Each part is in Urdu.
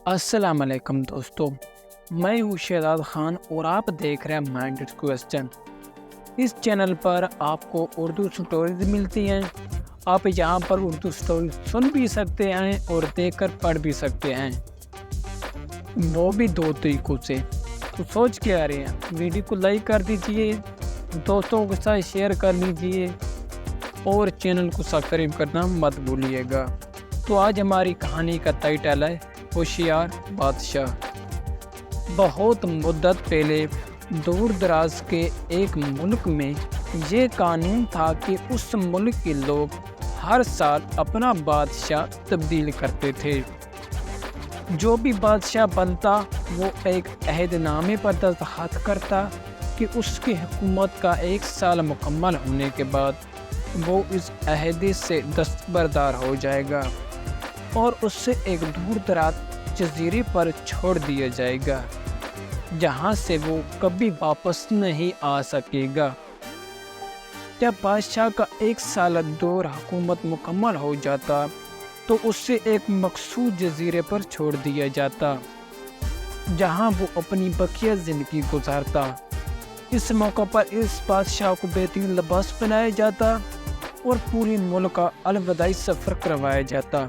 السلام علیکم دوستو، میں ہوں شہزاد خان اور آپ دیکھ رہے ہیں مائنڈڈ کویسچن۔ اس چینل پر آپ کو اردو سٹوریز ملتی ہیں۔ آپ یہاں پر اردو سٹوریز سن بھی سکتے ہیں اور دیکھ کر پڑھ بھی سکتے ہیں، وہ بھی دو طریقوں سے۔ تو سوچ کے آ رہے ہیں، ویڈیو کو لائک کر دیجئے، دوستوں کے ساتھ شیئر کر لیجئے اور چینل کو سبسکرائب کرنا مت بھولیے گا۔ تو آج ہماری کہانی کا ٹائٹل ہے ہوشیار بادشاہ۔ بہت مدت پہلے دور دراز کے ایک ملک میں یہ قانون تھا کہ اس ملک کے لوگ ہر سال اپنا بادشاہ تبدیل کرتے تھے۔ جو بھی بادشاہ بنتا وہ ایک عہد نامے پر دستخط کرتا کہ اس کی حکومت کا 1 سال مکمل ہونے کے بعد وہ اس عہد سے دستبردار ہو جائے گا اور اس سے ایک دور دراز جزیرے پر چھوڑ دیا جائے گا، جہاں سے وہ کبھی واپس نہیں آ سکے گا۔ جب بادشاہ کا 1 سال دور حکومت مکمل ہو جاتا تو اس سے ایک مخصوص جزیرے پر چھوڑ دیا جاتا، جہاں وہ اپنی بقیہ زندگی گزارتا۔ اس موقع پر اس بادشاہ کو بہترین لباس پہنایا جاتا اور پوری ملک کا الوداعی سفر کروایا جاتا،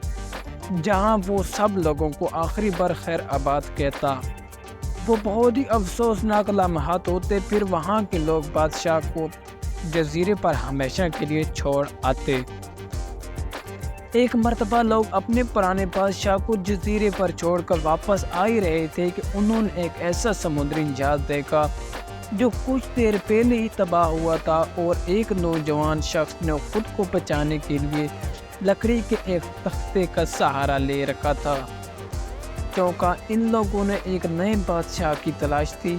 جہاں وہ سب لوگوں کو آخری بار خیر آباد کہتا۔ وہ بہت ہی افسوسناک لمحات ہوتے، پھر وہاں کے لوگ بادشاہ کو جزیرے پر ہمیشہ کے لیے چھوڑ آتے۔ ایک مرتبہ لوگ اپنے پرانے بادشاہ کو جزیرے پر چھوڑ کر واپس آ ہی رہے تھے کہ انہوں نے ایک ایسا سمندری جہاز دیکھا جو کچھ دیر پہلے ہی تباہ ہوا تھا، اور ایک نوجوان شخص نے خود کو بچانے کے لیے لکڑی کے ایک تختے کا سہارا لے رکھا تھا۔ چونکہ ان لوگوں نے ایک نئے بادشاہ کی تلاش تھی،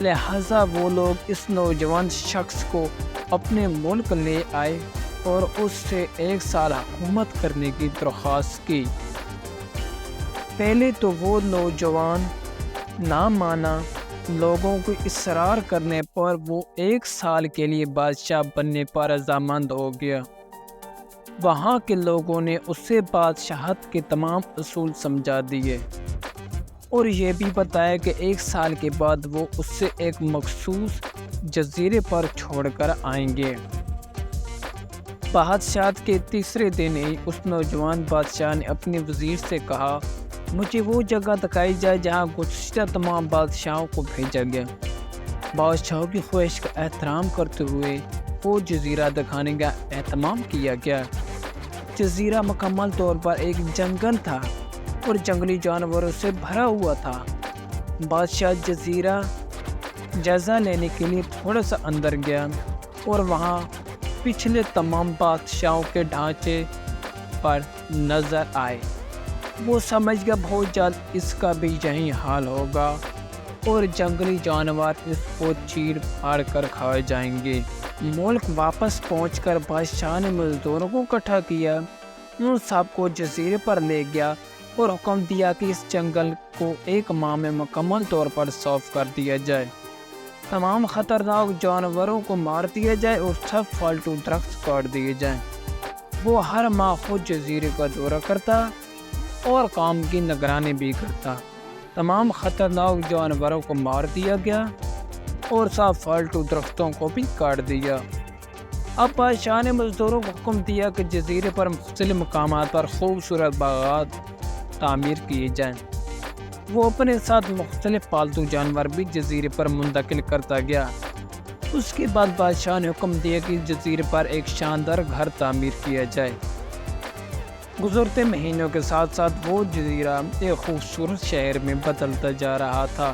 لہٰذا وہ لوگ اس نوجوان شخص کو اپنے ملک لے آئے اور اس سے 1 سال حکومت کرنے کی درخواست کی۔ پہلے تو وہ نوجوان نہ مانا، لوگوں کو اصرار کرنے پر وہ 1 سال کے لیے بادشاہ بننے پر رضامند ہو گیا۔ وہاں کے لوگوں نے اسے بادشاہت کے تمام اصول سمجھا دیے اور یہ بھی بتایا کہ 1 سال کے بعد وہ اس سے ایک مخصوص جزیرے پر چھوڑ کر آئیں گے۔ بادشاہت کے تیسرے دن ہی اس نوجوان بادشاہ نے اپنے وزیر سے کہا، مجھے وہ جگہ دکھائی جائے جہاں گزشتہ تمام بادشاہوں کو بھیجا گیا۔ بادشاہوں کی خواہش کا احترام کرتے ہوئے وہ جزیرہ دکھانے کا اہتمام کیا گیا۔ جزیرہ مکمل طور پر ایک جنگل تھا اور جنگلی جانوروں سے بھرا ہوا تھا۔ بادشاہ جزیرہ جائزہ لینے کے لیے تھوڑا سا اندر گیا اور وہاں پچھلے تمام بادشاہوں کے ڈھانچے پر نظر آئے۔ وہ سمجھ گیا بہت جلد اس کا بھی یہی حال ہوگا اور جنگلی جانور اس کو چیر پھاڑ کر کھا جائیں گے۔ ملک واپس پہنچ کر بادشاہ نے مزدوروں کو اکٹھا کیا، ان سب کو جزیرے پر لے گیا اور حکم دیا کہ اس جنگل کو 1 ماہ میں مکمل طور پر صاف کر دیا جائے، تمام خطرناک جانوروں کو مار دیا جائے اور سب فالتو درخت کاٹ دیے جائیں۔ وہ ہر ماہ خود جزیرے کا دورہ کرتا اور کام کی نگرانی بھی کرتا۔ تمام خطرناک جانوروں کو مار دیا گیا اور سب فالتو درختوں کو بھی کاٹ دیا۔ اب بادشاہ نے مزدوروں کو حکم دیا کہ جزیرے پر مختلف مقامات پر خوبصورت باغات تعمیر کیے جائیں۔ وہ اپنے ساتھ مختلف پالتو جانور بھی جزیرے پر منتقل کرتا گیا۔ اس کے بعد بادشاہ نے حکم دیا کہ جزیرے پر ایک شاندار گھر تعمیر کیا جائے۔ گزرتے مہینوں کے ساتھ ساتھ وہ جزیرہ ایک خوبصورت شہر میں بدلتا جا رہا تھا۔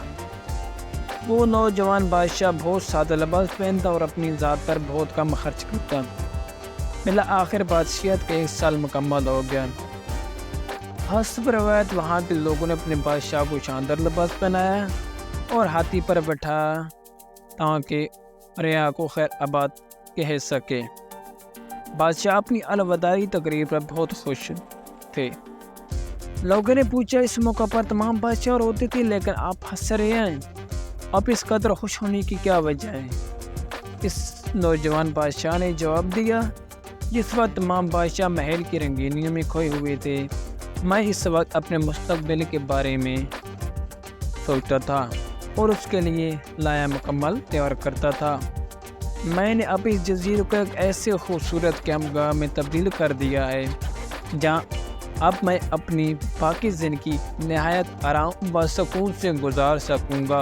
وہ نوجوان بادشاہ بہت سادہ لباس پہنتا اور اپنی ذات پر بہت کم خرچ کرتا۔ بالآخر بادشاہت کا 1 سال مکمل ہو گیا۔ حسب روایت وہاں کے لوگوں نے اپنے بادشاہ کو شاندار لباس پہنایا اور ہاتھی پر بٹھایا تاکہ رعایا کو خیر آباد کہہ سکے۔ بادشاہ اپنی الوداعی تقریر پر بہت خوش تھے۔ لوگوں نے پوچھا، اس موقع پر تمام بادشاہ ہوتے تھے لیکن آپ ہنس رہے ہیں، اب اس قدر خوش ہونے کی کیا وجہ ہے؟ اس نوجوان بادشاہ نے جواب دیا، جس وقت تمام بادشاہ محل کی رنگینیوں میں کھوئے ہوئے تھے، میں اس وقت اپنے مستقبل کے بارے میں سوچتا تھا اور اس کے لیے لایا مکمل تیار کرتا تھا۔ میں نے اب اس جزیرے کو ایک ایسے خوبصورت قیام گاہ میں تبدیل کر دیا ہے جہاں اب میں اپنی باقی زندگی نہایت آرام و سکون سے گزار سکوں گا۔